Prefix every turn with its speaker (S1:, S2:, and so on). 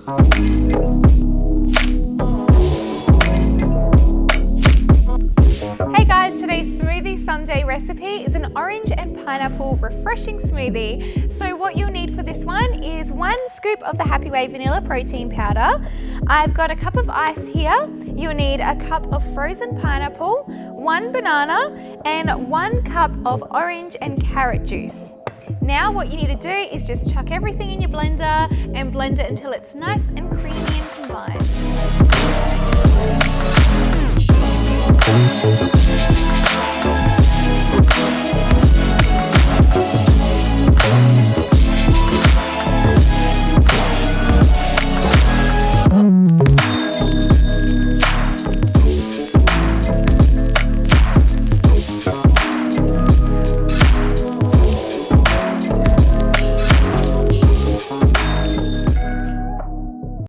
S1: Hey guys, today's smoothie Sunday recipe is an orange and pineapple refreshing smoothie. So what you'll need for this one is 1 scoop of the Happy Way vanilla protein powder. I've got a cup of ice here. You'll need a cup of frozen pineapple, 1 banana, and 1 cup of orange and carrot juice. Now what you need to do is just chuck everything in your blender and blend it until it's nice and creamy and combined.